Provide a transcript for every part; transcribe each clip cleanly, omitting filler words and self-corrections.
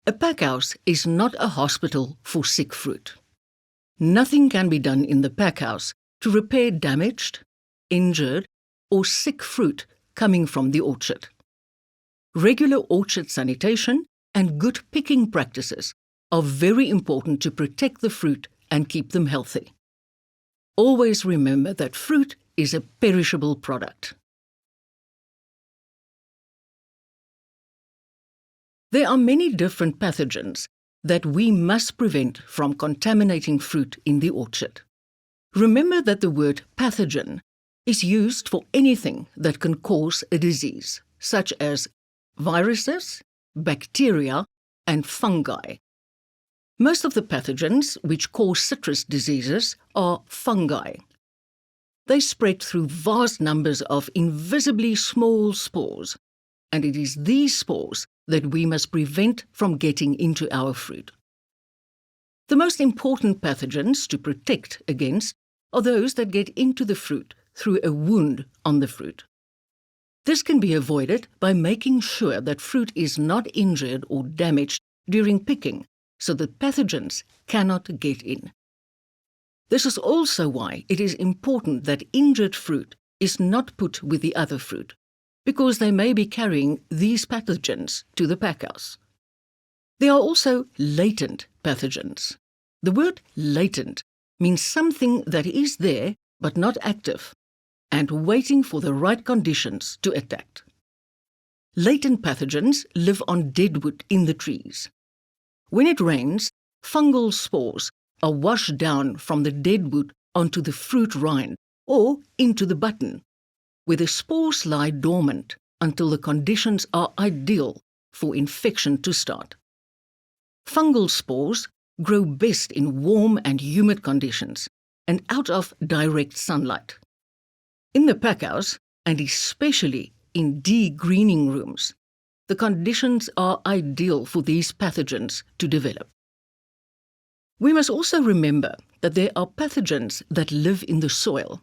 A packhouse is not a hospital for sick fruit. Nothing can be done in the packhouse to repair damaged, injured, or sick fruit coming from the orchard. Regular orchard sanitation and good picking practices are very important to protect the fruit and keep them healthy. Always remember that fruit is a perishable product. There are many different pathogens that we must prevent from contaminating fruit in the orchard. Remember that the word pathogen is used for anything that can cause a disease, such as viruses, bacteria, and fungi. Most of the pathogens which cause citrus diseases are fungi. They spread through vast numbers of invisibly small spores, and it is these spores that we must prevent from getting into our fruit. The most important pathogens to protect against are those that get into the fruit through a wound on the fruit. This can be avoided by making sure that fruit is not injured or damaged during picking, so that pathogens cannot get in. This is also why it is important that injured fruit is not put with the other fruit, because they may be carrying these pathogens to the packhouse. There are also latent pathogens. The word latent means something that is there but not active, and waiting for the right conditions to attack. Latent pathogens live on deadwood in the trees. When it rains, fungal spores are washed down from the deadwood onto the fruit rind or into the button, where the spores lie dormant until the conditions are ideal for infection to start. Fungal spores grow best in warm and humid conditions and out of direct sunlight. In the packhouse, and especially in degreening rooms, the conditions are ideal for these pathogens to develop. We must also remember that there are pathogens that live in the soil.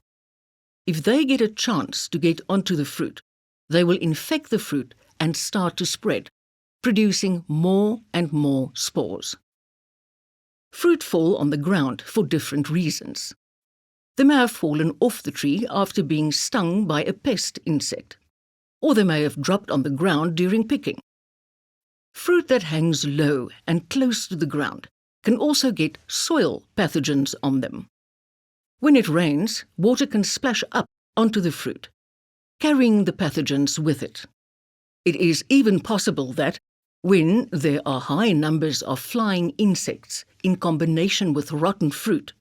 If they get a chance to get onto the fruit, they will infect the fruit and start to spread, producing more and more spores. Fruit fall on the ground for different reasons. They may have fallen off the tree after being stung by a pest insect, or they may have dropped on the ground during picking. Fruit that hangs low and close to the ground can also get soil pathogens on them. When it rains, water can splash up onto the fruit, carrying the pathogens with it. It is even possible that, when there are high numbers of flying insects in combination with rotten fruit,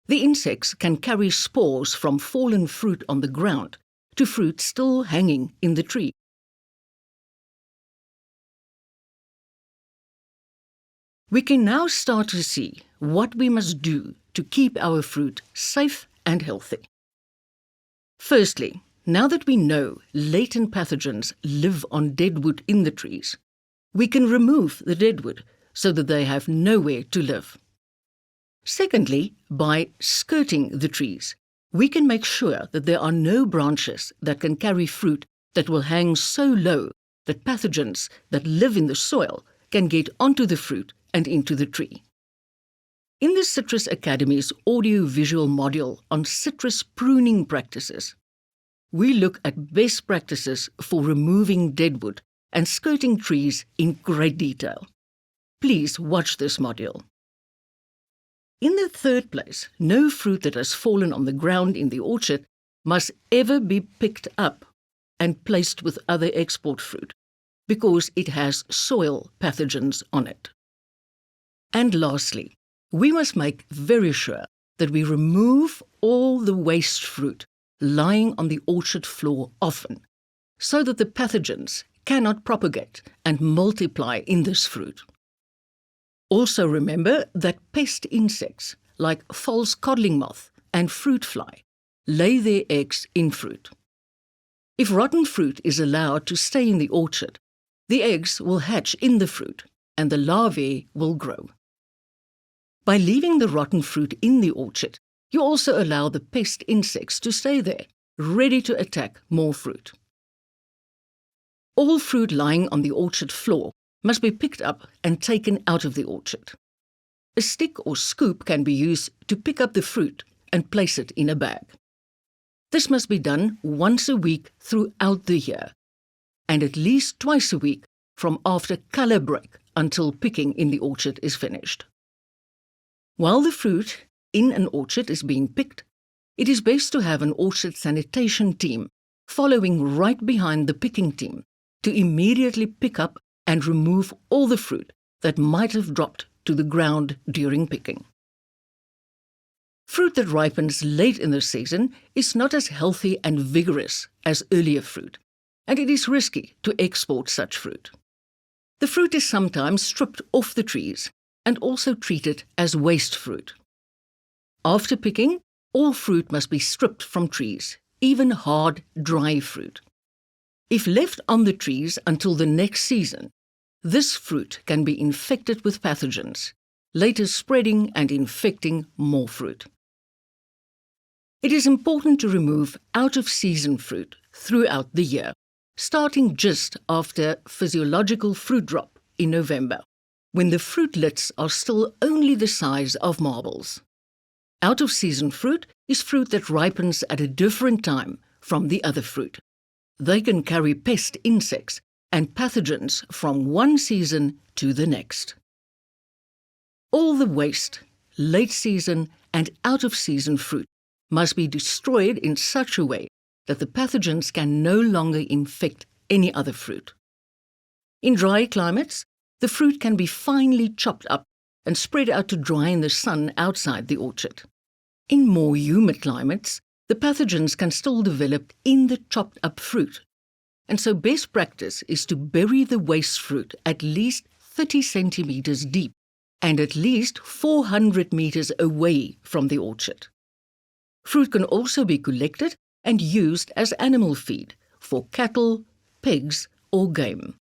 the insects can carry spores from fallen fruit on the ground to fruit still hanging in the tree. We can now start to see what we must do to keep our fruit safe and healthy. Firstly, now that we know latent pathogens live on deadwood in the trees, we can remove the deadwood so that they have nowhere to live. Secondly, by skirting the trees, we can make sure that there are no branches that can carry fruit that will hang so low that pathogens that live in the soil can get onto the fruit and into the tree. In the Citrus Academy's audio-visual module on citrus pruning practices, we look at best practices for removing deadwood and skirting trees in great detail. Please watch this module. In the third place, no fruit that has fallen on the ground in the orchard must ever be picked up and placed with other export fruit, because it has soil pathogens on it. And lastly, we must make very sure that we remove all the waste fruit lying on the orchard floor often, so that the pathogens cannot propagate and multiply in this fruit. Also remember that pest insects like false codling moth and fruit fly lay their eggs in fruit. If rotten fruit is allowed to stay in the orchard, the eggs will hatch in the fruit and the larvae will grow. By leaving the rotten fruit in the orchard, you also allow the pest insects to stay there, ready to attack more fruit. All fruit lying on the orchard floor must be picked up and taken out of the orchard. A stick or scoop can be used to pick up the fruit and place it in a bag. This must be done once a week throughout the year, and at least twice a week from after colour break until picking in the orchard is finished. While the fruit in an orchard is being picked, it is best to have an orchard sanitation team following right behind the picking team to immediately pick up and remove all the fruit that might have dropped to the ground during picking. Fruit that ripens late in the season is not as healthy and vigorous as earlier fruit, and it is risky to export such fruit. The fruit is sometimes stripped off the trees and also treated as waste fruit. After picking, all fruit must be stripped from trees, even hard, dry fruit. If left on the trees until the next season, this fruit can be infected with pathogens, later spreading and infecting more fruit. It is important to remove out-of-season fruit throughout the year, starting just after physiological fruit drop in November, when the fruitlets are still only the size of marbles. Out-of-season fruit is fruit that ripens at a different time from the other fruit. They can carry pest insects and pathogens from one season to the next. All the waste, late season and out-of-season fruit must be destroyed in such a way that the pathogens can no longer infect any other fruit. In dry climates, the fruit can be finely chopped up and spread out to dry in the sun outside the orchard. In more humid climates, the pathogens can still develop in the chopped up fruit, and so best practice is to bury the waste fruit at least 30 centimeters deep and at least 400 meters away from the orchard. Fruit can also be collected and used as animal feed for cattle, pigs, or game.